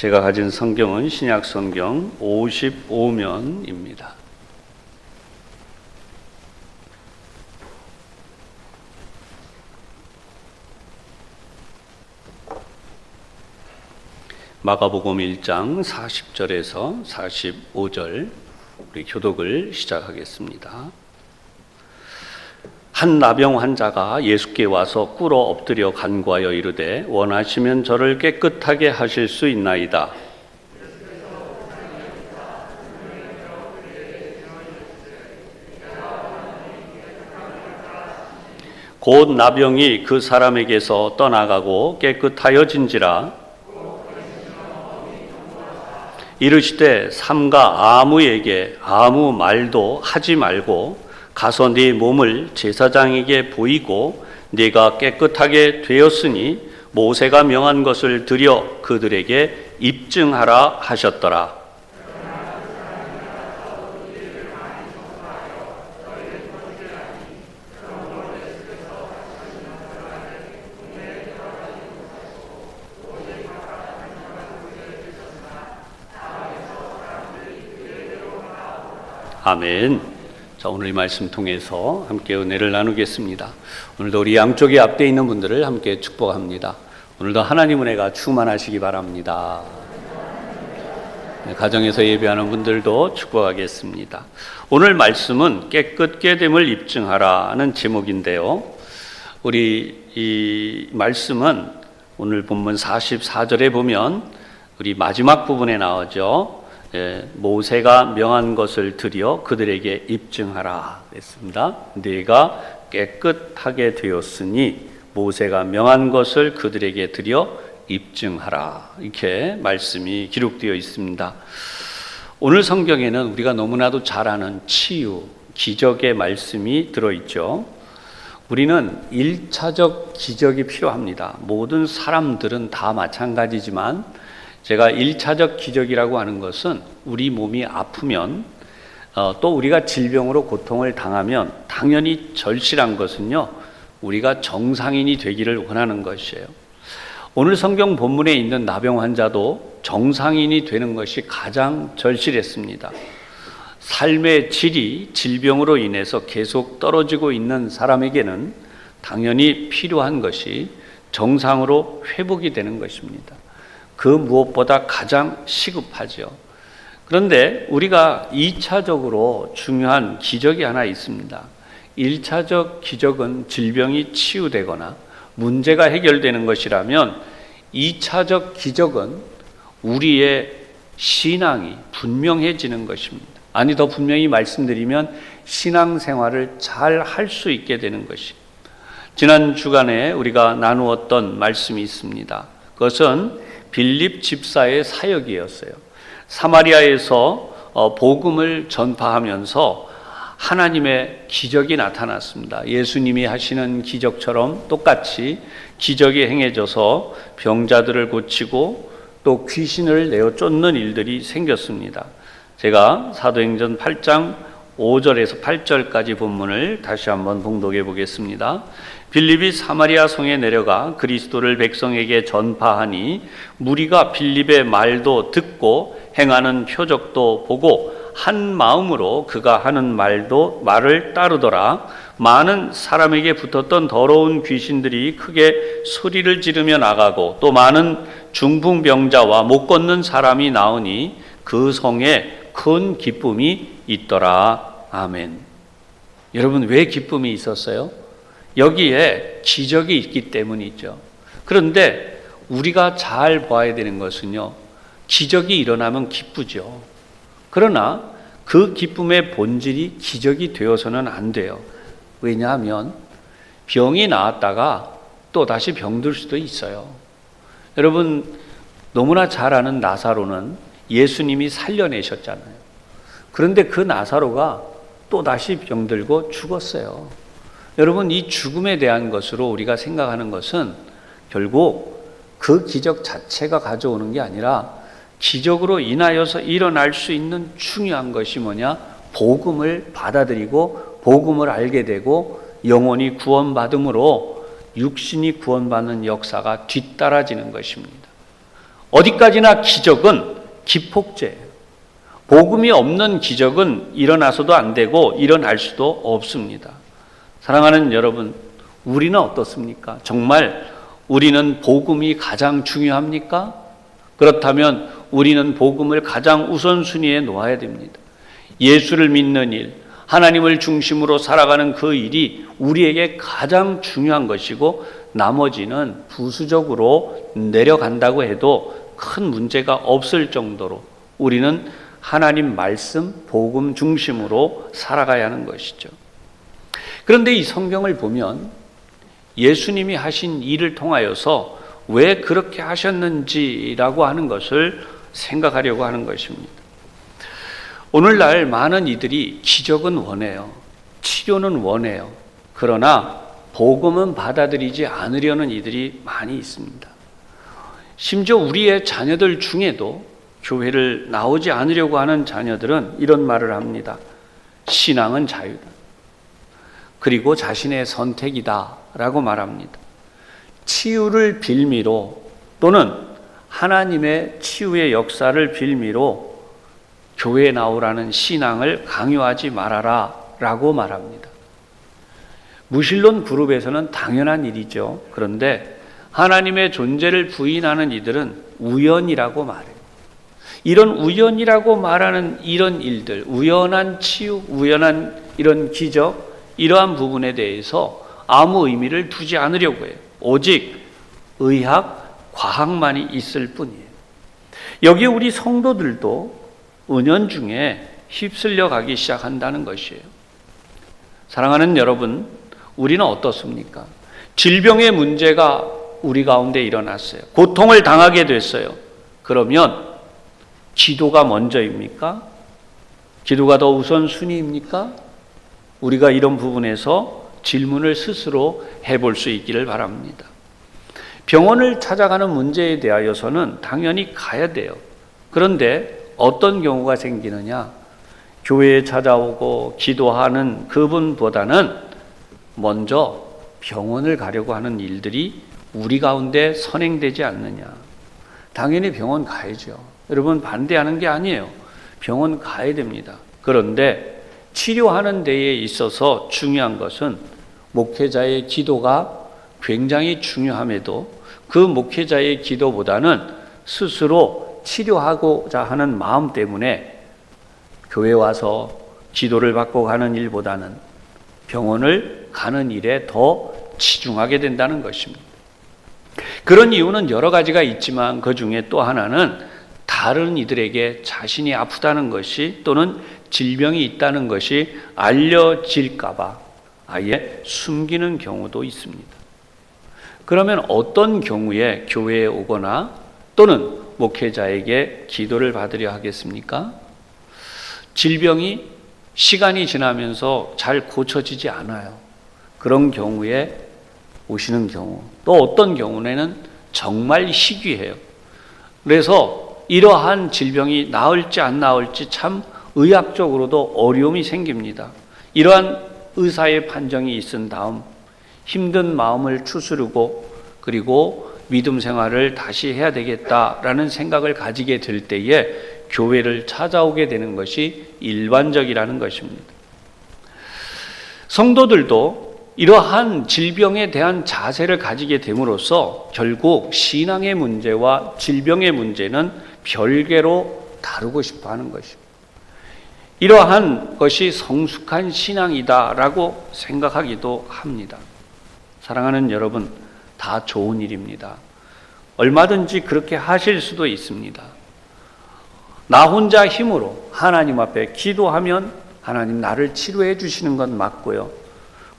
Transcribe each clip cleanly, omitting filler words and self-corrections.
제가 가진 성경은 신약 성경 55면입니다. 마가복음 1장 40절에서 45절 우리 교독을 시작하겠습니다. 한 나병 환자가 예수께 와서 꿇어 엎드려 간구하여 이르되 원하시면 저를 깨끗하게 하실 수 있나이다. 곧 나병이 그 사람에게서 떠나가고 깨끗하여진지라. 이르시되 삼가 아무에게 아무 말도 하지 말고 가서 네 몸을 제사장에게 보이고 네가 깨끗하게 되었으니 모세가 명한 것을 드려 그들에게 입증하라 하셨더라. 아멘. 자, 오늘 이 말씀 통해서 함께 은혜를 나누겠습니다. 오늘도 우리 양쪽에 앞에 있는 분들을 함께 축복합니다. 오늘도 하나님 은혜가 충만하시기 바랍니다. 가정에서 예배하는 분들도 축복하겠습니다. 오늘 말씀은 깨끗게 됨을 입증하라는 제목인데요. 우리 이 말씀은 오늘 본문 44절에 보면 우리 마지막 부분에 나오죠. 모세가 명한 것을 드려 그들에게 입증하라 했습니다. 네가 깨끗하게 되었으니 모세가 명한 것을 그들에게 드려 입증하라, 이렇게 말씀이 기록되어 있습니다. 오늘 성경에는 우리가 너무나도 잘 아는 치유, 기적의 말씀이 들어있죠. 우리는 1차적 기적이 필요합니다. 모든 사람들은 다 마찬가지지만 제가 1차적 기적이라고 하는 것은 우리 몸이 아프면 또 우리가 질병으로 고통을 당하면 당연히 절실한 것은요, 우리가 정상인이 되기를 원하는 것이에요. 오늘 성경 본문에 있는 나병 환자도 정상인이 되는 것이 가장 절실했습니다. 삶의 질이 질병으로 인해서 계속 떨어지고 있는 사람에게는 당연히 필요한 것이 정상으로 회복이 되는 것입니다. 그 무엇보다 가장 시급하죠. 그런데 우리가 2차적으로 중요한 기적이 하나 있습니다. 1차적 기적은 질병이 치유되거나 문제가 해결되는 것이라면 2차적 기적은 우리의 신앙이 분명해지는 것입니다. 아니, 더 분명히 말씀드리면 신앙생활을 잘 할 수 있게 되는 것이. 지난 주간에 우리가 나누었던 말씀이 있습니다. 그것은 빌립 집사의 사역이었어요. 사마리아에서 복음을 전파하면서 하나님의 기적이 나타났습니다. 예수님이 하시는 기적처럼 똑같이 기적이 행해져서 병자들을 고치고 또 귀신을 내어 쫓는 일들이 생겼습니다. 제가 사도행전 8장 5절에서 8절까지 본문을 다시 한번 봉독해 보겠습니다. 빌립이 사마리아 성에 내려가 그리스도를 백성에게 전파하니 무리가 빌립의 말도 듣고 행하는 표적도 보고 한 마음으로 그가 하는 말을 따르더라. 많은 사람에게 붙었던 더러운 귀신들이 크게 소리를 지르며 나가고 또 많은 중풍병자와 못 걷는 사람이 나오니 그 성에 큰 기쁨이 있더라. 아멘. 여러분, 왜 기쁨이 있었어요? 여기에 기적이 있기 때문이죠. 그런데 우리가 잘 봐야 되는 것은요, 기적이 일어나면 기쁘죠. 그러나 그 기쁨의 본질이 기적이 되어서는 안 돼요. 왜냐하면 병이 나았다가 또 다시 병들 수도 있어요. 여러분, 너무나 잘 아는 나사로는 예수님이 살려내셨잖아요. 그런데 그 나사로가 또 다시 병들고 죽었어요. 여러분, 이 죽음에 대한 것으로 우리가 생각하는 것은 결국 그 기적 자체가 가져오는 게 아니라 기적으로 인하여서 일어날 수 있는 중요한 것이 뭐냐? 복음을 받아들이고 복음을 알게 되고 영혼이 구원받음으로 육신이 구원받는 역사가 뒤따라지는 것입니다. 어디까지나 기적은 기폭제예요. 복음이 없는 기적은 일어나서도 안 되고 일어날 수도 없습니다. 사랑하는 여러분, 우리는 어떻습니까? 정말 우리는 복음이 가장 중요합니까? 그렇다면 우리는 복음을 가장 우선순위에 놓아야 됩니다. 예수를 믿는 일, 하나님을 중심으로 살아가는 그 일이 우리에게 가장 중요한 것이고 나머지는 부수적으로 내려간다고 해도 큰 문제가 없을 정도로 우리는 하나님 말씀, 복음 중심으로 살아가야 하는 것이죠. 그런데 이 성경을 보면 예수님이 하신 일을 통하여서 왜 그렇게 하셨는지라고 하는 것을 생각하려고 하는 것입니다. 오늘날 많은 이들이 기적은 원해요. 치료는 원해요. 그러나 복음은 받아들이지 않으려는 이들이 많이 있습니다. 심지어 우리의 자녀들 중에도 교회를 나오지 않으려고 하는 자녀들은 이런 말을 합니다. 신앙은 자유다. 그리고 자신의 선택이다 라고 말합니다. 치유를 빌미로 또는 하나님의 치유의 역사를 빌미로 교회에 나오라는 신앙을 강요하지 말아라 라고 말합니다. 무신론 그룹에서는 당연한 일이죠. 그런데 하나님의 존재를 부인하는 이들은 우연이라고 말해요. 이런 우연이라고 말하는 이런 일들, 우연한 치유, 우연한 이런 기적, 이러한 부분에 대해서 아무 의미를 두지 않으려고 해요. 오직 의학, 과학만이 있을 뿐이에요. 여기에 우리 성도들도 은연중에 휩쓸려 가기 시작한다는 것이에요. 사랑하는 여러분, 우리는 어떻습니까? 질병의 문제가 우리 가운데 일어났어요. 고통을 당하게 됐어요. 그러면 기도가 먼저입니까? 기도가 더 우선순위입니까? 우리가 이런 부분에서 질문을 스스로 해볼 수 있기를 바랍니다. 병원을 찾아가는 문제에 대하여서는 당연히 가야 돼요. 그런데 어떤 경우가 생기느냐? 교회에 찾아오고 기도하는 그분보다는 먼저 병원을 가려고 하는 일들이 우리 가운데 선행되지 않느냐? 당연히 병원 가야죠. 여러분, 반대하는 게 아니에요. 병원 가야 됩니다. 그런데 치료하는 데에 있어서 중요한 것은 목회자의 기도가 굉장히 중요함에도 그 목회자의 기도보다는 스스로 치료하고자 하는 마음 때문에 교회 와서 기도를 받고 가는 일보다는 병원을 가는 일에 더 치중하게 된다는 것입니다. 그런 이유는 여러 가지가 있지만 그 중에 또 하나는 다른 이들에게 자신이 아프다는 것이 또는 질병이 있다는 것이 알려질까 봐 아예 숨기는 경우도 있습니다. 그러면 어떤 경우에 교회에 오거나 또는 목회자에게 기도를 받으려 하겠습니까? 질병이 시간이 지나면서 잘 고쳐지지 않아요. 그런 경우에 오시는 경우, 또 어떤 경우에는 정말 희귀해요. 그래서 이러한 질병이 나을지 안 나을지 참 의학적으로도 어려움이 생깁니다. 이러한 의사의 판정이 있은 다음 힘든 마음을 추스르고 그리고 믿음 생활을 다시 해야 되겠다라는 생각을 가지게 될 때에 교회를 찾아오게 되는 것이 일반적이라는 것입니다. 성도들도 이러한 질병에 대한 자세를 가지게 됨으로써 결국 신앙의 문제와 질병의 문제는 별개로 다루고 싶어 하는 것입니다. 이러한 것이 성숙한 신앙이다라고 생각하기도 합니다. 사랑하는 여러분, 다 좋은 일입니다. 얼마든지 그렇게 하실 수도 있습니다. 나 혼자 힘으로 하나님 앞에 기도하면 하나님 나를 치료해 주시는 건 맞고요.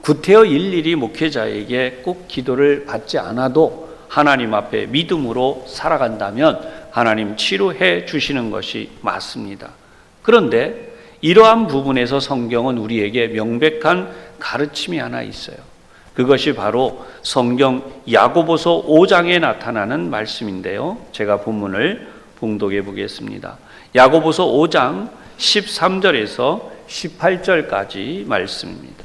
구태여 일일이 목회자에게 꼭 기도를 받지 않아도 하나님 앞에 믿음으로 살아간다면 하나님 치료해 주시는 것이 맞습니다. 그런데 이러한 부분에서 성경은 우리에게 명백한 가르침이 하나 있어요. 그것이 바로 성경 야고보서 5장에 나타나는 말씀인데요. 제가 본문을 봉독해 보겠습니다. 야고보서 5장 13절에서 18절까지 말씀입니다.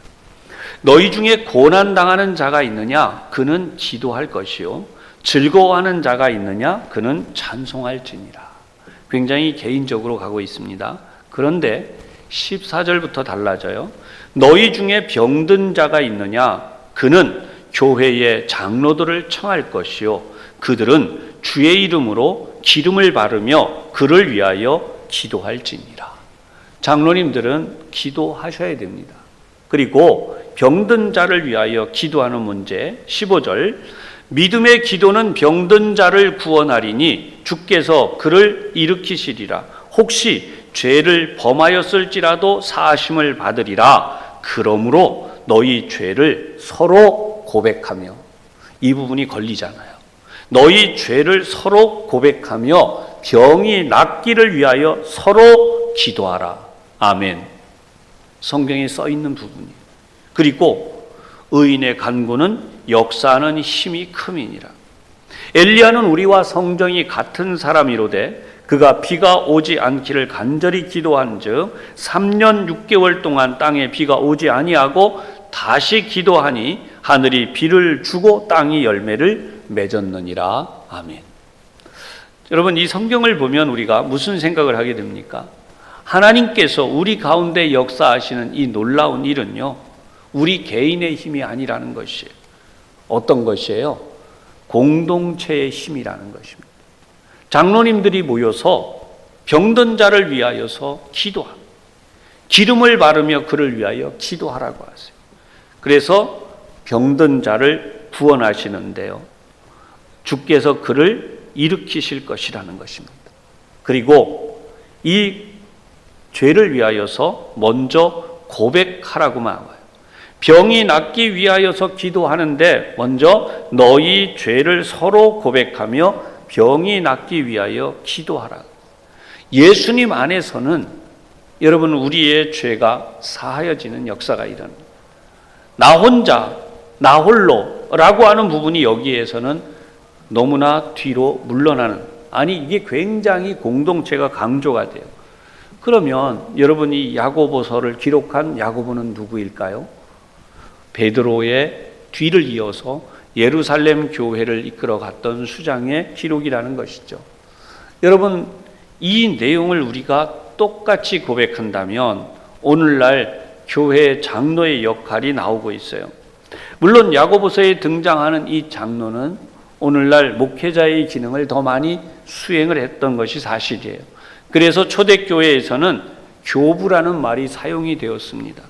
너희 중에 고난당하는 자가 있느냐? 그는 기도할 것이요. 즐거워하는 자가 있느냐? 그는 찬송할지니라. 굉장히 개인적으로 가고 있습니다. 그런데 14절부터 달라져요. 너희 중에 병든 자가 있느냐? 그는 교회의 장로들을 청할 것이요 그들은 주의 이름으로 기름을 바르며 그를 위하여 기도할지니라. 장로님들은 기도하셔야 됩니다. 그리고 병든 자를 위하여 기도하는 문제 15절 믿음의 기도는 병든 자를 구원하리니 주께서 그를 일으키시리라. 혹시 죄를 범하였을지라도 사하심을 받으리라. 그러므로 너희 죄를 서로 고백하며, 이 부분이 걸리잖아요. 너희 죄를 서로 고백하며 병이 낫기를 위하여 서로 기도하라. 아멘. 성경에 써 있는 부분이에요. 그리고 의인의 간구는 역사하는 힘이 큼이니라. 엘리야는 우리와 성정이 같은 사람이로되 그가 비가 오지 않기를 간절히 기도한즉 3년 6개월 동안 땅에 비가 오지 아니하고 다시 기도하니 하늘이 비를 주고 땅이 열매를 맺었느니라. 아멘. 여러분, 이 성경을 보면 우리가 무슨 생각을 하게 됩니까? 하나님께서 우리 가운데 역사하시는 이 놀라운 일은요, 우리 개인의 힘이 아니라는 것이에요. 어떤 것이에요? 공동체의 힘이라는 것입니다. 장로님들이 모여서 병든 자를 위하여서 기도하고 기름을 바르며 그를 위하여 기도하라고 하세요. 그래서 병든 자를 구원하시는데요, 주께서 그를 일으키실 것이라는 것입니다. 그리고 이 죄를 위하여서 먼저 고백하라고만 와요. 병이 낫기 위하여서 기도하는데 먼저 너희 죄를 서로 고백하며 병이 낫기 위하여 기도하라. 예수님 안에서는 여러분 우리의 죄가 사하여지는 역사가 일어납니다. 나 혼자, 나 홀로라고 하는 부분이 여기에서는 너무나 뒤로 물러나는, 아니 이게 굉장히 공동체가 강조가 돼요. 그러면 여러분이 야고보서를 기록한 야고보는 누구일까요? 베드로의 뒤를 이어서 예루살렘 교회를 이끌어갔던 수장의 기록이라는 것이죠. 여러분, 이 내용을 우리가 똑같이 고백한다면 오늘날 교회의 장로의 역할이 나오고 있어요. 물론 야고보서에 등장하는 이 장로는 오늘날 목회자의 기능을 더 많이 수행을 했던 것이 사실이에요. 그래서 초대교회에서는 교부라는 말이 사용이 되었습니다.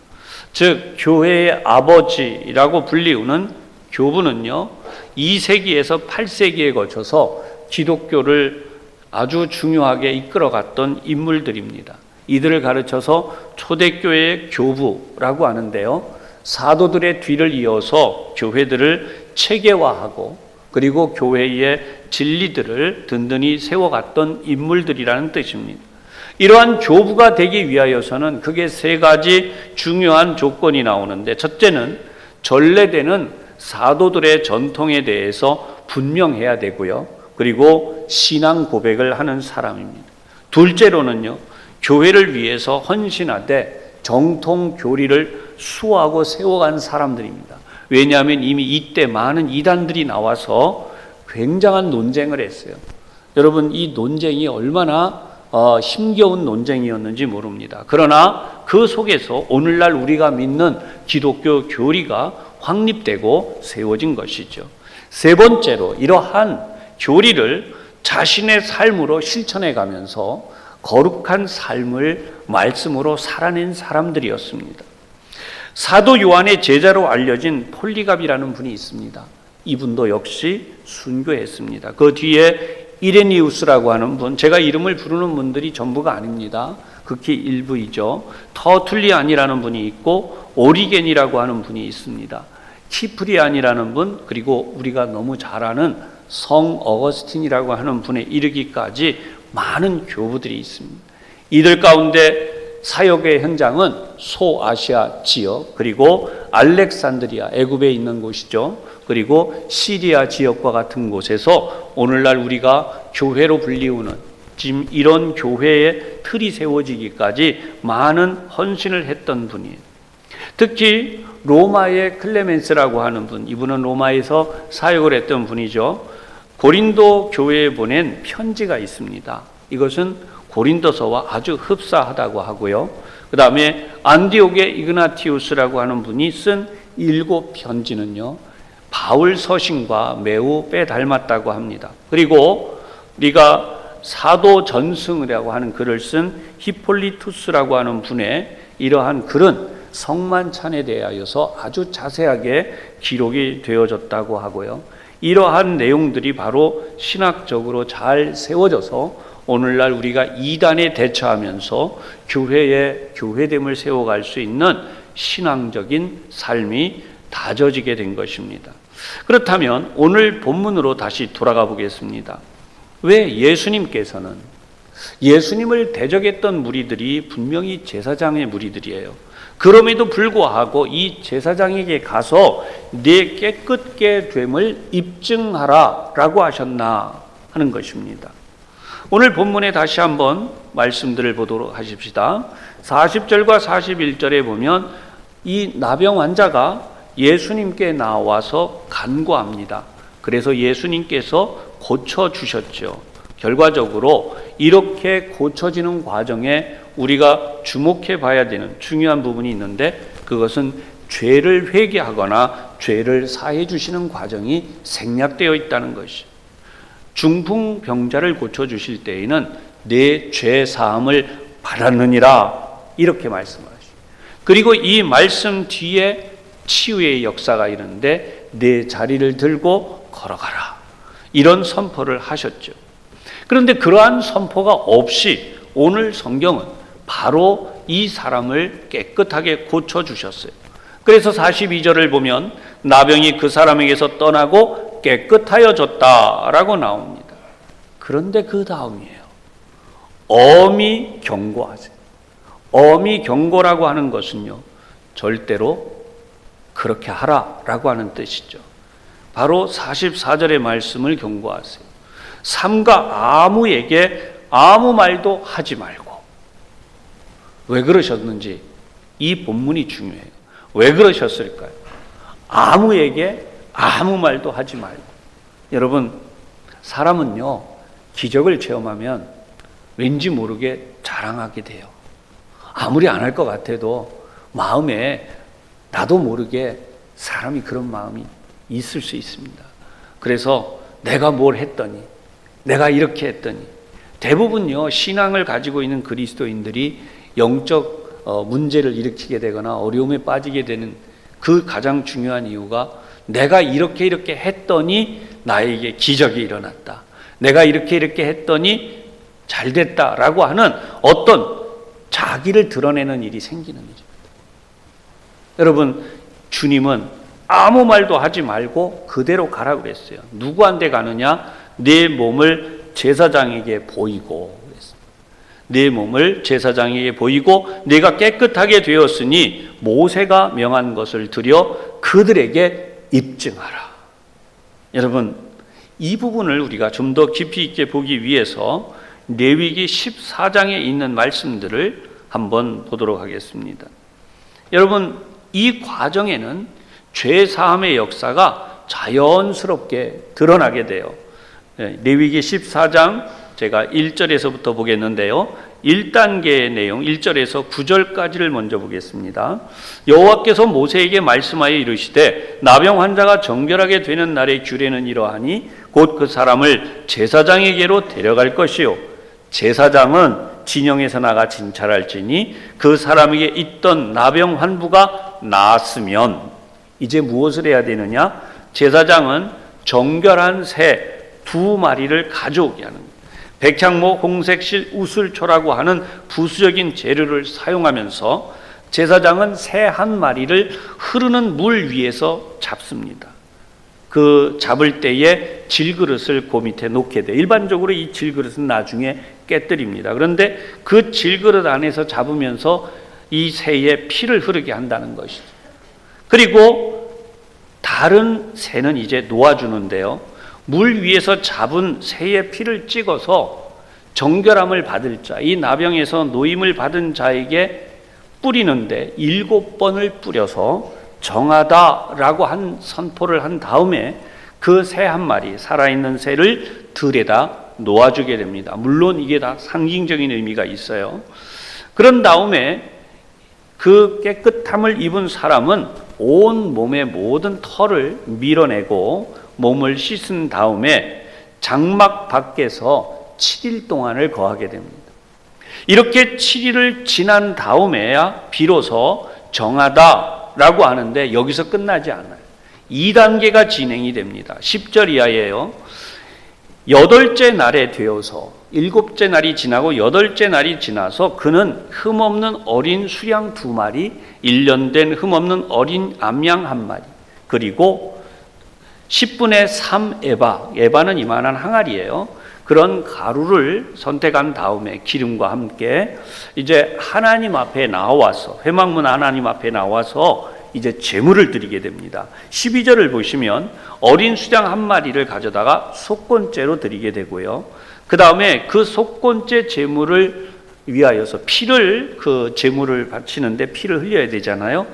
즉 교회의 아버지라고 불리우는 교부는요, 2세기에서 8세기에 거쳐서 기독교를 아주 중요하게 이끌어갔던 인물들입니다. 이들을 가르쳐서 초대교회의 교부라고 하는데요, 사도들의 뒤를 이어서 교회들을 체계화하고 그리고 교회의 진리들을 든든히 세워갔던 인물들이라는 뜻입니다. 이러한 교부가 되기 위하여서는 크게 세 가지 중요한 조건이 나오는데, 첫째는 전래되는 사도들의 전통에 대해서 분명해야 되고요. 그리고 신앙 고백을 하는 사람입니다. 둘째로는요, 교회를 위해서 헌신하되 정통 교리를 수호하고 세워간 사람들입니다. 왜냐하면 이미 이때 많은 이단들이 나와서 굉장한 논쟁을 했어요. 여러분, 이 논쟁이 얼마나 힘겨운 논쟁이었는지 모릅니다. 그러나 그 속에서 오늘날 우리가 믿는 기독교 교리가 확립되고 세워진 것이죠. 세 번째로 이러한 교리를 자신의 삶으로 실천해 가면서 거룩한 삶을 말씀으로 살아낸 사람들이었습니다. 사도 요한의 제자로 알려진 폴리갑이라는 분이 있습니다. 이분도 역시 순교했습니다. 그 뒤에 이레니우스라고 하는 분, 제가 이름을 부르는 분들이 전부가 아닙니다. 극히 일부이죠. 터툴리안이라는 분이 있고 오리겐이라고 하는 분이 있습니다. 키프리안이라는 분, 그리고 우리가 너무 잘 아는 성 어거스틴이라고 하는 분에 이르기까지 많은 교부들이 있습니다. 이들 가운데 사역의 현장은 소아시아 지역, 그리고 알렉산드리아, 애굽에 있는 곳이죠. 그리고 시리아 지역과 같은 곳에서 오늘날 우리가 교회로 불리우는 지금 이런 교회의 틀이 세워지기까지 많은 헌신을 했던 분이에요. 특히 로마의 클레멘스라고 하는 분, 이분은 로마에서 사역을 했던 분이죠. 고린도 교회에 보낸 편지가 있습니다. 이것은 고린도서와 아주 흡사하다고 하고요. 그 다음에 안디옥의 이그나티우스라고 하는 분이 쓴 7편지는요, 바울 서신과 매우 빼닮았다고 합니다. 그리고 우리가 사도 전승이라고 하는 글을 쓴 히폴리투스라고 하는 분의 이러한 글은 성만찬에 대하여서 아주 자세하게 기록이 되어졌다고 하고요. 이러한 내용들이 바로 신학적으로 잘 세워져서 오늘날 우리가 이단에 대처하면서 교회의 교회됨을 세워갈 수 있는 신앙적인 삶이 다져지게 된 것입니다. 그렇다면 오늘 본문으로 다시 돌아가 보겠습니다. 왜 예수님께서는 예수님을 대적했던 무리들이 분명히 제사장의 무리들이에요. 그럼에도 불구하고 이 제사장에게 가서 내 깨끗게 됨을 입증하라 라고 하셨나 하는 것입니다. 오늘 본문에 다시 한번 말씀들을 보도록 하십시다. 40절과 41절에 보면 이 나병 환자가 예수님께 나와서 간구합니다. 그래서 예수님께서 고쳐주셨죠. 결과적으로 이렇게 고쳐지는 과정에 우리가 주목해 봐야 되는 중요한 부분이 있는데, 그것은 죄를 회개하거나 죄를 사해 주시는 과정이 생략되어 있다는 것이. 중풍병자를 고쳐주실 때에는 내 죄 사함을 받았느니라 이렇게 말씀하시죠. 그리고 이 말씀 뒤에 치유의 역사가 있는데 내 자리를 들고 걸어가라 이런 선포를 하셨죠. 그런데 그러한 선포가 없이 오늘 성경은 바로 이 사람을 깨끗하게 고쳐주셨어요. 그래서 42절을 보면 나병이 그 사람에게서 떠나고 깨끗하여졌다라고 나옵니다. 그런데 그 다음이에요. 엄히 경고하세요. 엄히 경고라고 하는 것은요, 절대로 그렇게 하라라고 하는 뜻이죠. 바로 44절의 말씀을 경고하세요. 삼가 아무에게 아무 말도 하지 말고. 왜 그러셨는지 이 본문이 중요해요. 왜 그러셨을까요? 아무에게 아무 말도 하지 말고. 여러분, 사람은요, 기적을 체험하면 왠지 모르게 자랑하게 돼요. 아무리 안 할 것 같아도 마음에 나도 모르게 사람이 그런 마음이 있을 수 있습니다. 그래서 내가 뭘 했더니, 내가 이렇게 했더니, 대부분요, 신앙을 가지고 있는 그리스도인들이 영적 문제를 일으키게 되거나 어려움에 빠지게 되는 그 가장 중요한 이유가 내가 이렇게 했더니 나에게 기적이 일어났다. 내가 이렇게 했더니 잘 됐다라고 하는 어떤 자기를 드러내는 일이 생기는 일입니다. 여러분, 주님은 아무 말도 하지 말고 그대로 가라고 그랬어요. 누구한테 가느냐? 내 몸을 제사장에게 보이고 그랬어요. 내 몸을 제사장에게 보이고 내가 깨끗하게 되었으니 모세가 명한 것을 드려 그들에게 입증하라. 여러분, 이 부분을 우리가 좀 더 깊이 있게 보기 위해서 레위기 14장에 있는 말씀들을 한번 보도록 하겠습니다. 여러분, 이 과정에는 죄 사함의 역사가 자연스럽게 드러나게 돼요. 레위기 14장 제가 1절에서부터 보겠는데요. 1단계의 내용 1절에서 9절까지를 먼저 보겠습니다. 여호와께서 모세에게 말씀하여 이르시되 나병 환자가 정결하게 되는 날의 규례는 이러하니 곧 그 사람을 제사장에게로 데려갈 것이요 제사장은 진영에서 나가 진찰할지니 그 사람에게 있던 나병 환부가 나았으면 이제 무엇을 해야 되느냐? 제사장은 정결한 새 2마리를 가져오게 하는 거예요. 백향목, 홍색실, 우슬초라고 하는 부수적인 재료를 사용하면서 제사장은 새 1마리를 흐르는 물 위에서 잡습니다. 그 잡을 때에 질그릇을 그 밑에 놓게 돼요. 일반적으로 이 질그릇은 나중에 깨뜨립니다. 그런데 그 질그릇 안에서 잡으면서 이 새의 피를 흐르게 한다는 것이죠. 그리고 다른 새는 이제 놓아주는데요. 물 위에서 잡은 새의 피를 찍어서 정결함을 받을 자, 이 나병에서 노임을 받은 자에게 뿌리는데 7번을 뿌려서 정하다라고 한 선포를 한 다음에 그 새 한 마리, 살아있는 새를 들에다 놓아주게 됩니다. 물론 이게 다 상징적인 의미가 있어요. 그런 다음에 그 깨끗함을 입은 사람은 온 몸의 모든 털을 밀어내고 몸을 씻은 다음에 장막 밖에서 7일 동안을 거하게 됩니다. 이렇게 7일을 지난 다음에야 비로소 정하다라고 하는데 여기서 끝나지 않아요. 2단계가 진행이 됩니다. 10절 이하예요. 8째 날에 되어서 7째 날이 지나고 8째 날이 지나서 그는 흠없는 어린 수양 2마리, 1년 된 흠없는 어린 암양 1마리, 그리고 10분의 3 에바는 이만한 항아리예요. 그런 가루를 선택한 다음에 기름과 함께 이제 하나님 앞에 나와서, 회막문 하나님 앞에 나와서 이제 제물을 드리게 됩니다. 12절을 보시면 어린 수양 1마리를 가져다가 속건제로 드리게 되고요. 그 다음에 그 속건제 제물을 위하여서 피를, 그 제물을 바치는데 피를 흘려야 되잖아요.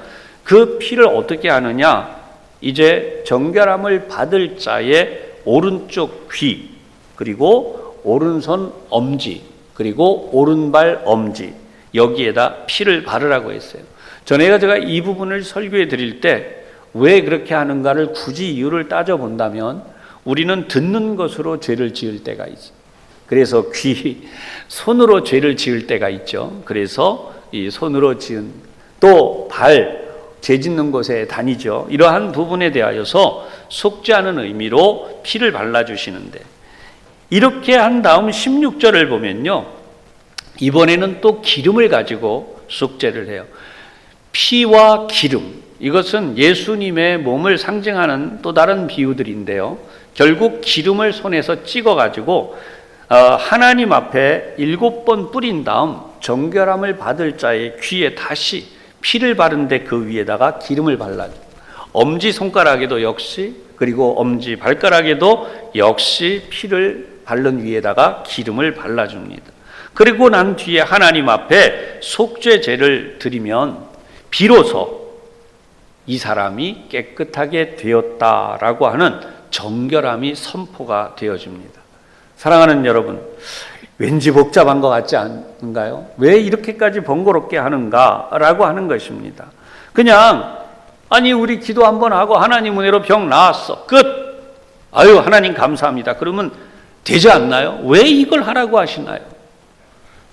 그 피를 어떻게 하느냐? 이제 정결함을 받을 자의 오른쪽 귀, 그리고 오른손 엄지, 그리고 오른발 엄지, 여기에다 피를 바르라고 했어요. 전에 제가 이 부분을 설교해 드릴 때 왜 그렇게 하는가를 굳이 이유를 따져본다면 우리는 듣는 것으로 죄를 지을 때가 있어요. 그래서 귀, 손으로 죄를 지을 때가 있죠. 그래서 이 손으로 지은, 또 발, 죄 짓는 곳에 다니죠. 이러한 부분에 대하여서 속죄하는 의미로 피를 발라주시는데, 이렇게 한 다음 16절을 보면요, 이번에는 또 기름을 가지고 속죄를 해요. 피와 기름, 이것은 예수님의 몸을 상징하는 또 다른 비유들인데요, 결국 기름을 손에서 찍어가지고 하나님 앞에 7번 뿌린 다음 정결함을 받을 자의 귀에 다시 피를 바른데 그 위에다가 기름을 발라요. 엄지손가락에도 역시, 그리고 엄지 발가락에도 역시 피를 바른 위에다가 기름을 발라줍니다. 그리고 난 뒤에 하나님 앞에 속죄제를 드리면 비로소 이 사람이 깨끗하게 되었다라고 하는 정결함이 선포가 되어집니다. 사랑하는 여러분, 왠지 복잡한 것 같지 않은가요? 왜 이렇게까지 번거롭게 하는가라고 하는 것입니다. 그냥 아니 우리 기도 한번 하고 하나님 은혜로 병 나았어, 끝. 아유 하나님 감사합니다, 그러면 되지 않나요? 왜 이걸 하라고 하시나요?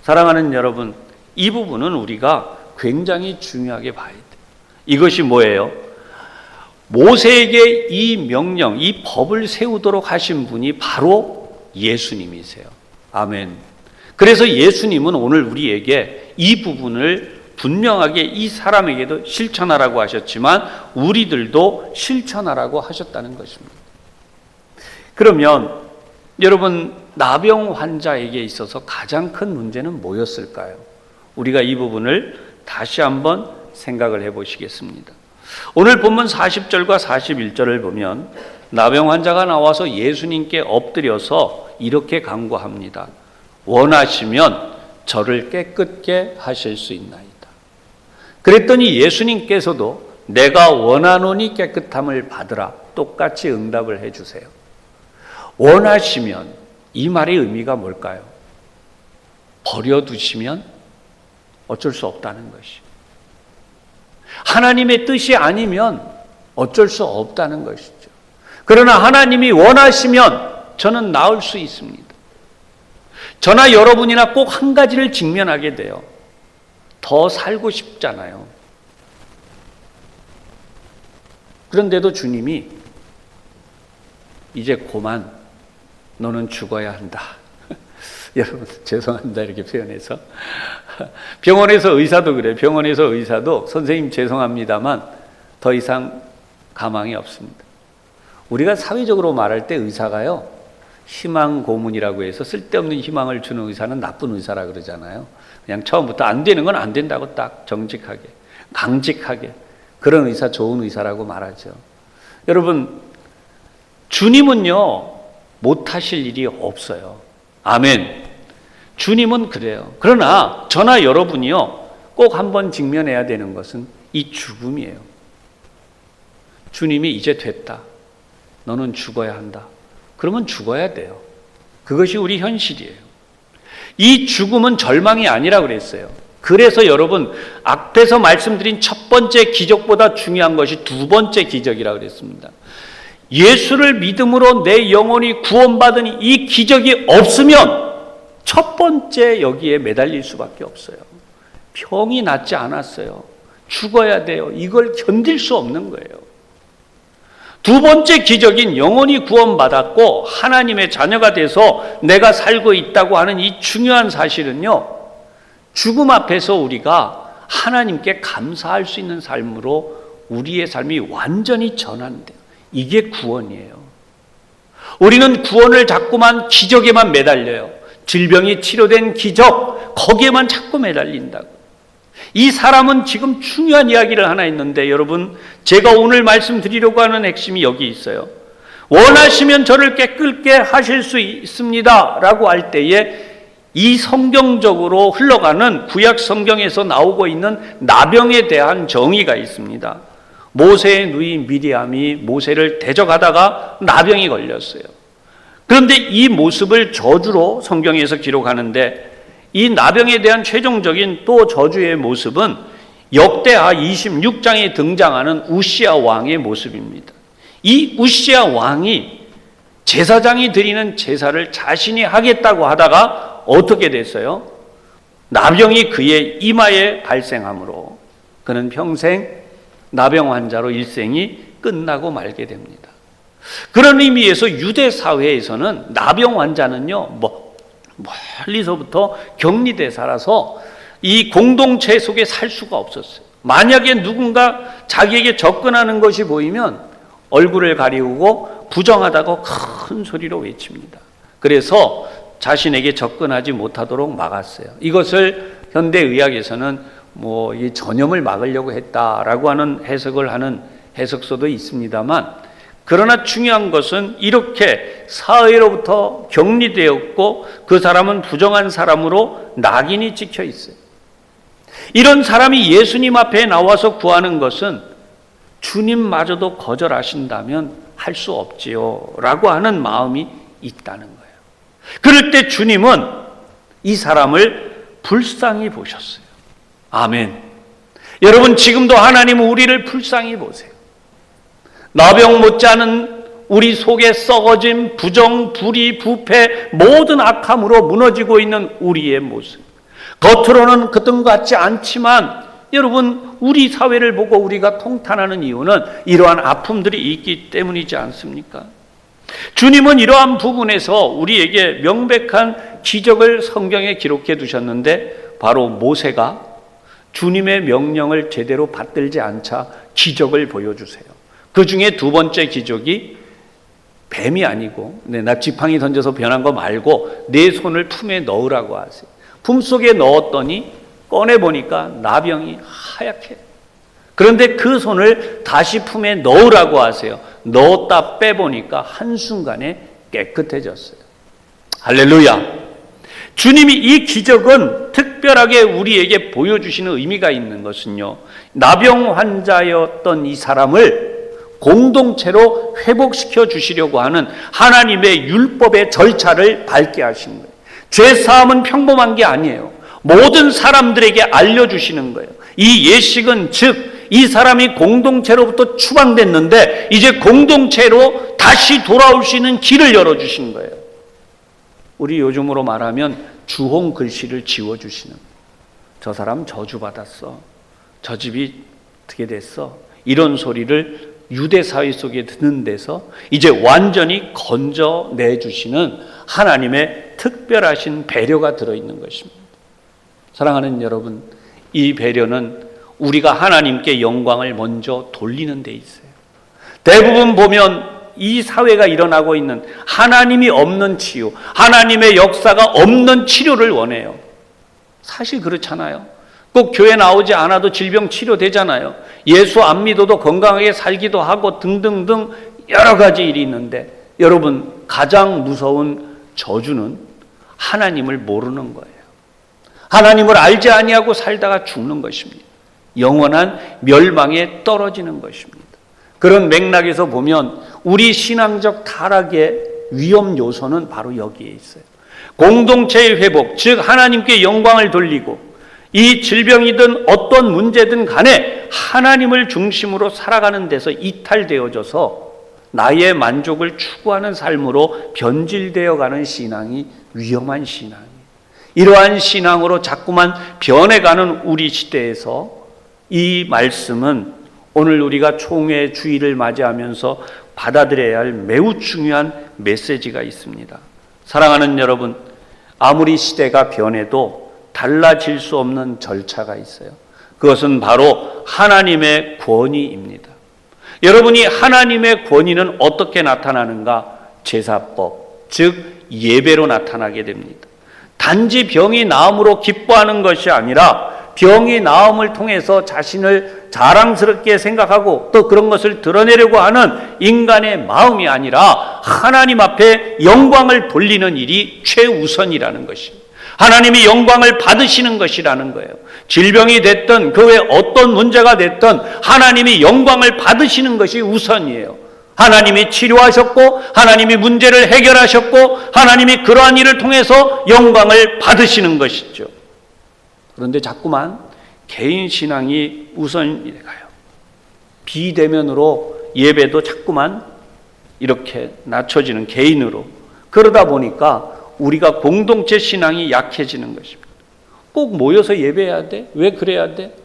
사랑하는 여러분, 이 부분은 우리가 굉장히 중요하게 봐야 돼요. 이것이 뭐예요? 모세에게 이 명령, 이 법을 세우도록 하신 분이 바로 예수님이세요. 아멘. 그래서 예수님은 오늘 우리에게 이 부분을 분명하게 이 사람에게도 실천하라고 하셨지만 우리들도 실천하라고 하셨다는 것입니다. 그러면 여러분, 나병 환자에게 있어서 가장 큰 문제는 뭐였을까요? 우리가 이 부분을 다시 한번 생각을 해보시겠습니다. 오늘 본문 40절과 41절을 보면 나병 환자가 나와서 예수님께 엎드려서 이렇게 간구합니다. 원하시면 저를 깨끗게 하실 수 있나이다. 그랬더니 예수님께서도 내가 원하노니 깨끗함을 받으라, 똑같이 응답을 해주세요. 원하시면, 이 말의 의미가 뭘까요? 버려두시면 어쩔 수 없다는 것이죠. 하나님의 뜻이 아니면 어쩔 수 없다는 것이죠. 그러나 하나님이 원하시면 저는 나을 수 있습니다. 저나 여러분이나 꼭 한 가지를 직면하게 돼요. 더 살고 싶잖아요. 그런데도 주님이 이제 그만, 너는 죽어야 한다. 여러분 죄송합니다 이렇게 표현해서, 병원에서 의사도 그래요. 병원에서 의사도 선생님 죄송합니다만 더 이상 가망이 없습니다. 우리가 사회적으로 말할 때 의사가요, 희망 고문이라고 해서 쓸데없는 희망을 주는 의사는 나쁜 의사라 그러잖아요. 그냥 처음부터 안 되는 건 안 된다고 딱 정직하게, 강직하게, 그런 의사 좋은 의사라고 말하죠. 여러분, 주님은요 못하실 일이 없어요. 아멘. 주님은 그래요. 그러나 저나 여러분이요 꼭 한번 직면해야 되는 것은 이 죽음이에요. 주님이 이제 됐다, 너는 죽어야 한다. 그러면 죽어야 돼요. 그것이 우리 현실이에요. 이 죽음은 절망이 아니라 그랬어요. 그래서 여러분, 앞에서 말씀드린 첫 번째 기적보다 중요한 것이 두 번째 기적이라 그랬습니다. 예수를 믿음으로 내 영혼이 구원받은 이 기적이 없으면 첫 번째 여기에 매달릴 수밖에 없어요. 병이 낫지 않았어요. 죽어야 돼요. 이걸 견딜 수 없는 거예요. 두 번째 기적인 영혼이 구원받았고 하나님의 자녀가 돼서 내가 살고 있다고 하는 이 중요한 사실은요, 죽음 앞에서 우리가 하나님께 감사할 수 있는 삶으로 우리의 삶이 완전히 전환돼요. 이게 구원이에요. 우리는 구원을 자꾸만 기적에만 매달려요. 질병이 치료된 기적, 거기에만 자꾸 매달린다고. 이 사람은 지금 중요한 이야기를 하나 했는데, 여러분, 제가 오늘 말씀드리려고 하는 핵심이 여기 있어요. 원하시면 저를 깨끗게 하실 수 있습니다 라고 할 때에 이 성경적으로 흘러가는 구약 성경에서 나오고 있는 나병에 대한 정의가 있습니다. 모세의 누이 미리암이 모세를 대적하다가 나병이 걸렸어요. 그런데 이 모습을 저주로 성경에서 기록하는데, 이 나병에 대한 최종적인 또 저주의 모습은 역대하 26장에 등장하는 우시야 왕의 모습입니다. 이 우시야 왕이 제사장이 드리는 제사를 자신이 하겠다고 하다가 어떻게 됐어요? 나병이 그의 이마에 발생하므로 그는 평생 나병 환자로 일생이 끝나고 말게 됩니다. 그런 의미에서 유대 사회에서는 나병 환자는요, 멀리서부터 격리돼 살아서 이 공동체 속에 살 수가 없었어요. 만약에 누군가 자기에게 접근하는 것이 보이면 얼굴을 가리우고 부정하다고 큰 소리로 외칩니다. 그래서 자신에게 접근하지 못하도록 막았어요. 이것을 현대의학에서는 이 전염을 막으려고 했다라고 하는 해석을 하는 해석서도 있습니다만, 그러나 중요한 것은 이렇게 사회로부터 격리되었고 그 사람은 부정한 사람으로 낙인이 찍혀 있어요. 이런 사람이 예수님 앞에 나와서 구하는 것은 주님마저도 거절하신다면 할 수 없지요 라고 하는 마음이 있다는 거예요. 그럴 때 주님은 이 사람을 불쌍히 보셨어요. 아멘. 여러분, 지금도 하나님은 우리를 불쌍히 보세요. 나병 못지않은 우리 속에 썩어진 부정, 불의, 부패, 모든 악함으로 무너지고 있는 우리의 모습. 겉으로는 그런 것 같지 않지만 여러분, 우리 사회를 보고 우리가 통탄하는 이유는 이러한 아픔들이 있기 때문이지 않습니까? 주님은 이러한 부분에서 우리에게 명백한 기적을 성경에 기록해 두셨는데, 바로 모세가 주님의 명령을 제대로 받들지 않자 기적을 보여주세요. 그 중에 두 번째 기적이 뱀이 아니고, 나 지팡이 던져서 변한 거 말고 내 손을 품에 넣으라고 하세요. 품속에 넣었더니 꺼내보니까 나병이 하얗게. 그런데 그 손을 다시 품에 넣으라고 하세요. 넣었다 빼보니까 한순간에 깨끗해졌어요. 할렐루야. 주님이 이 기적은 특별하게 우리에게 보여주시는 의미가 있는 것은요, 나병 환자였던 이 사람을 공동체로 회복시켜 주시려고 하는 하나님의 율법의 절차를 밟게 하신 거예요. 죄사함은 평범한 게 아니에요. 모든 사람들에게 알려주시는 거예요. 이 예식은 즉 이 사람이 공동체로부터 추방됐는데 이제 공동체로 다시 돌아올 수 있는 길을 열어주신 거예요. 우리 요즘으로 말하면 주홍 글씨를 지워주시는, 저 사람 저주받았어, 저 집이 어떻게 됐어, 이런 소리를 유대 사회 속에 듣는 데서 이제 완전히 건져내주시는 하나님의 특별하신 배려가 들어있는 것입니다. 사랑하는 여러분, 이 배려는 우리가 하나님께 영광을 먼저 돌리는 데 있어요. 대부분 보면 이 사회가 일어나고 있는 하나님이 없는 치유, 하나님의 역사가 없는 치료를 원해요. 사실 그렇잖아요. 꼭 교회 나오지 않아도 질병 치료되잖아요. 예수 안 믿어도 건강하게 살기도 하고 등등등 여러 가지 일이 있는데, 여러분, 가장 무서운 저주는 하나님을 모르는 거예요. 하나님을 알지 아니하고 살다가 죽는 것입니다. 영원한 멸망에 떨어지는 것입니다. 그런 맥락에서 보면 우리 신앙적 타락의 위험 요소는 바로 여기에 있어요. 공동체의 회복, 즉 하나님께 영광을 돌리고 이 질병이든 어떤 문제든 간에 하나님을 중심으로 살아가는 데서 이탈되어져서 나의 만족을 추구하는 삶으로 변질되어가는 신앙이 위험한 신앙이에요. 이러한 신앙으로 자꾸만 변해가는 우리 시대에서 이 말씀은 오늘 우리가 총회 주일을 맞이하면서 받아들여야 할 매우 중요한 메시지가 있습니다. 사랑하는 여러분, 아무리 시대가 변해도 달라질 수 없는 절차가 있어요. 그것은 바로 하나님의 권위입니다. 여러분이 하나님의 권위는 어떻게 나타나는가? 제사법, 즉 예배로 나타나게 됩니다. 단지 병이 나음으로 기뻐하는 것이 아니라 병이 나음을 통해서 자신을 자랑스럽게 생각하고 또 그런 것을 드러내려고 하는 인간의 마음이 아니라 하나님 앞에 영광을 돌리는 일이 최우선이라는 것입니다. 하나님이 영광을 받으시는 것이라는 거예요. 질병이 됐든 그 외 어떤 문제가 됐든 하나님이 영광을 받으시는 것이 우선이에요. 하나님이 치료하셨고 하나님이 문제를 해결하셨고 하나님이 그러한 일을 통해서 영광을 받으시는 것이죠. 그런데 자꾸만 개인 신앙이 우선이 가요. 비대면으로 예배도 자꾸만 이렇게 낮춰지는 개인으로. 그러다 보니까 우리가 공동체 신앙이 약해지는 것입니다. 꼭 모여서 예배해야 돼? 왜 그래야 돼?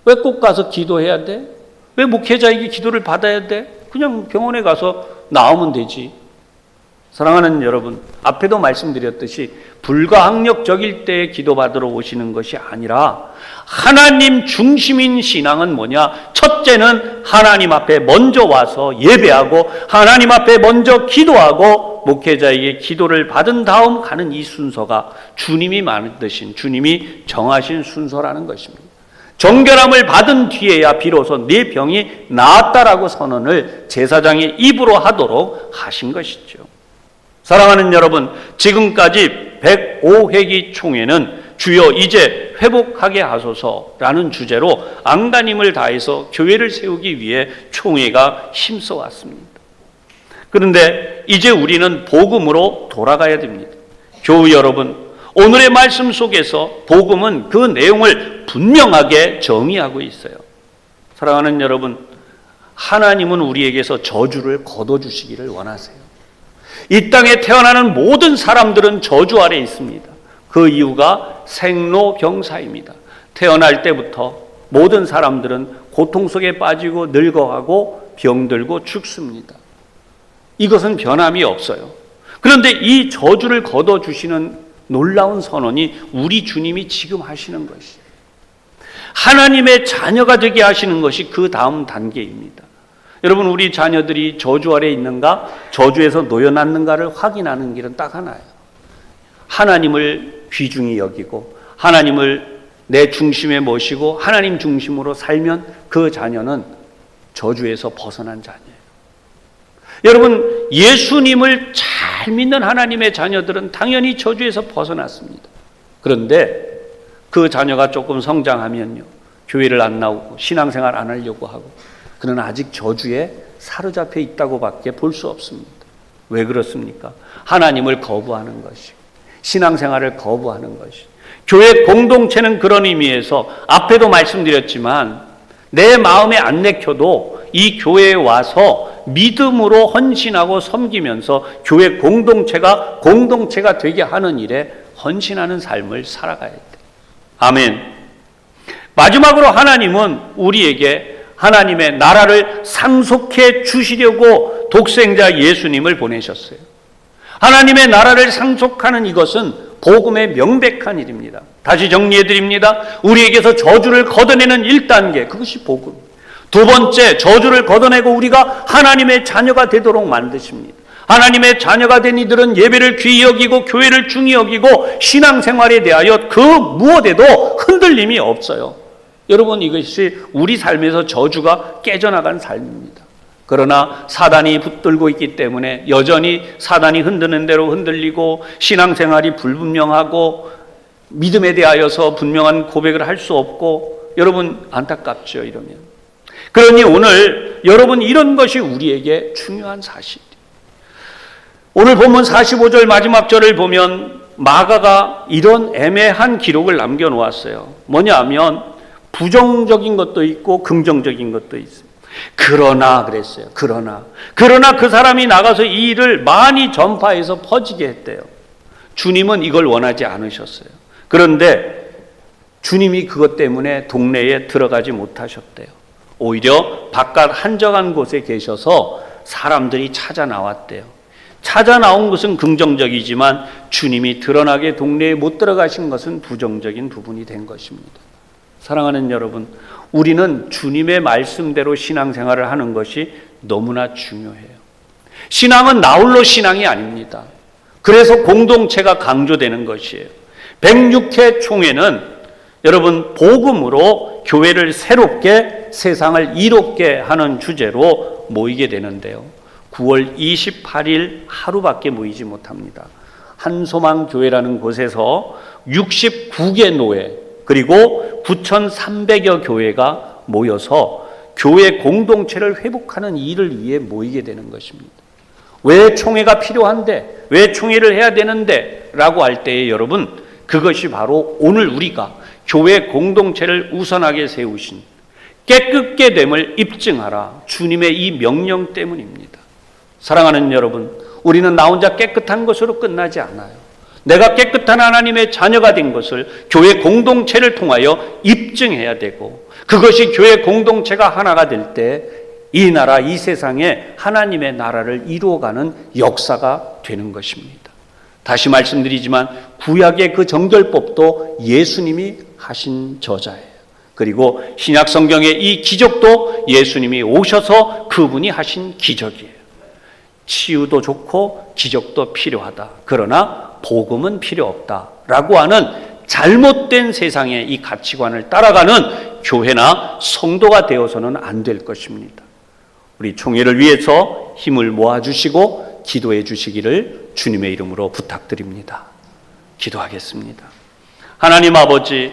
왜 꼭 가서 기도해야 돼? 왜 목회자에게 기도를 받아야 돼? 그냥 병원에 가서 나오면 되지. 사랑하는 여러분, 앞에도 말씀드렸듯이 불가항력적일 때 기도받으러 오시는 것이 아니라 하나님 중심인 신앙은 뭐냐? 첫째는 하나님 앞에 먼저 와서 예배하고 하나님 앞에 먼저 기도하고 목회자에게 기도를 받은 다음 가는 이 순서가 주님이 만드신, 주님이 정하신 순서라는 것입니다. 정결함을 받은 뒤에야 비로소 내 병이 나았다라고 선언을 제사장의 입으로 하도록 하신 것이죠. 사랑하는 여러분, 지금까지 105회기 총회는 주여 이제 회복하게 하소서라는 주제로 안간힘을 다해서 교회를 세우기 위해 총회가 힘써 왔습니다. 그런데 이제 우리는 복음으로 돌아가야 됩니다. 교우 여러분, 오늘의 말씀 속에서 복음은 그 내용을 분명하게 정의하고 있어요. 사랑하는 여러분, 하나님은 우리에게서 저주를 거둬주시기를 원하세요. 이 땅에 태어나는 모든 사람들은 저주 아래 있습니다. 그 이유가 생로병사입니다. 태어날 때부터 모든 사람들은 고통 속에 빠지고 늙어가고 병들고 죽습니다. 이것은 변함이 없어요. 그런데 이 저주를 거둬주시는 놀라운 선언이 우리 주님이 지금 하시는 것이에요. 하나님의 자녀가 되게 하시는 것이 그 다음 단계입니다. 여러분, 우리 자녀들이 저주 아래 있는가, 저주에서 놓여놨는가를 확인하는 길은 딱 하나예요. 하나님을 귀중히 여기고 하나님을 내 중심에 모시고 하나님 중심으로 살면 그 자녀는 저주에서 벗어난 자녀예요. 여러분, 예수님을 잘 믿는 하나님의 자녀들은 당연히 저주에서 벗어났습니다. 그런데 그 자녀가 조금 성장하면요, 교회를 안 나오고 신앙생활 안 하려고 하고, 그는 아직 저주에 사로잡혀 있다고밖에 볼 수 없습니다. 왜 그렇습니까? 하나님을 거부하는 것이, 신앙생활을 거부하는 것이. 교회 공동체는 그런 의미에서 앞에도 말씀드렸지만 내 마음에 안 내켜도 이 교회에 와서 믿음으로 헌신하고 섬기면서 교회 공동체가 되게 하는 일에 헌신하는 삶을 살아가야 돼. 아멘. 마지막으로 하나님은 우리에게 하나님의 나라를 상속해 주시려고 독생자 예수님을 보내셨어요. 하나님의 나라를 상속하는 이것은 복음의 명백한 일입니다. 다시 정리해 드립니다. 우리에게서 저주를 걷어내는 1단계, 그것이 복음. 두 번째, 저주를 걷어내고 우리가 하나님의 자녀가 되도록 만드십니다. 하나님의 자녀가 된 이들은 예배를 귀히 여기고 교회를 중히 여기고 신앙생활에 대하여 그 무엇에도 흔들림이 없어요. 여러분, 이것이 우리 삶에서 저주가 깨져나간 삶입니다. 그러나 사단이 붙들고 있기 때문에 여전히 사단이 흔드는 대로 흔들리고 신앙생활이 불분명하고 믿음에 대하여서 분명한 고백을 할 수 없고, 여러분 안타깝죠, 이러면. 그러니 오늘 여러분 이런 것이 우리에게 중요한 사실이에요. 오늘 본문 45절 마지막 절을 보면 마가가 이런 애매한 기록을 남겨놓았어요. 뭐냐 하면 부정적인 것도 있고 긍정적인 것도 있어요. 그러나 그랬어요. 그러나 그 사람이 나가서 이 일을 많이 전파해서 퍼지게 했대요. 주님은 이걸 원하지 않으셨어요. 그런데 주님이 그것 때문에 동네에 들어가지 못하셨대요. 오히려 바깥 한적한 곳에 계셔서 사람들이 찾아 나왔대요. 찾아 나온 것은 긍정적이지만 주님이 드러나게 동네에 못 들어가신 것은 부정적인 부분이 된 것입니다. 사랑하는 여러분, 우리는 주님의 말씀대로 신앙생활을 하는 것이 너무나 중요해요. 신앙은 나홀로 신앙이 아닙니다. 그래서 공동체가 강조되는 것이에요. 106회 총회는 여러분 복음으로 교회를 새롭게 세상을 이롭게 하는 주제로 모이게 되는데요. 9월 28일 하루밖에 모이지 못합니다. 한소망교회라는 곳에서 69개 노회 그리고 9,300여 교회가 모여서 교회 공동체를 회복하는 일을 위해 모이게 되는 것입니다. 왜 총회가 필요한데? 왜 총회를 해야 되는데? 라고 할 때에 여러분, 그것이 바로 오늘 우리가 교회 공동체를 우선하게 세우신 깨끗게 됨을 입증하라 주님의 이 명령 때문입니다. 사랑하는 여러분, 우리는 나 혼자 깨끗한 것으로 끝나지 않아요. 내가 깨끗한 하나님의 자녀가 된 것을 교회 공동체를 통하여 입증해야 되고, 그것이 교회 공동체가 하나가 될 때 이 나라, 이 세상에 하나님의 나라를 이루어가는 역사가 되는 것입니다. 다시 말씀드리지만 구약의 그 정결법도 예수님이 하신 저자예요. 그리고 신약 성경의 이 기적도 예수님이 오셔서 그분이 하신 기적이에요. 치유도 좋고 기적도 필요하다. 그러나 복음은 필요 없다라고 하는 잘못된 세상의 이 가치관을 따라가는 교회나 성도가 되어서는 안 될 것입니다. 우리 총회를 위해서 힘을 모아주시고 기도해 주시기를 주님의 이름으로 부탁드립니다. 기도하겠습니다. 하나님 아버지,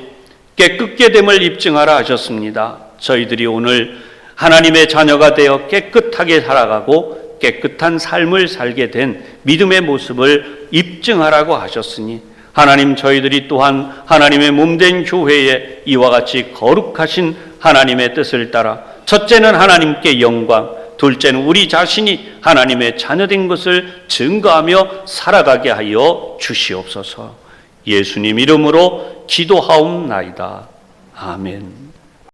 깨끗게 됨을 입증하라 하셨습니다. 저희들이 오늘 하나님의 자녀가 되어 깨끗하게 살아가고 깨끗한 삶을 살게 된 믿음의 모습을 입증하라고 하셨으니 하나님, 저희들이 또한 하나님의 몸된 교회에 이와 같이 거룩하신 하나님의 뜻을 따라 첫째는 하나님께 영광, 둘째는 우리 자신이 하나님의 자녀된 것을 증거하며 살아가게 하여 주시옵소서. 예수님 이름으로 기도하옵나이다. 아멘.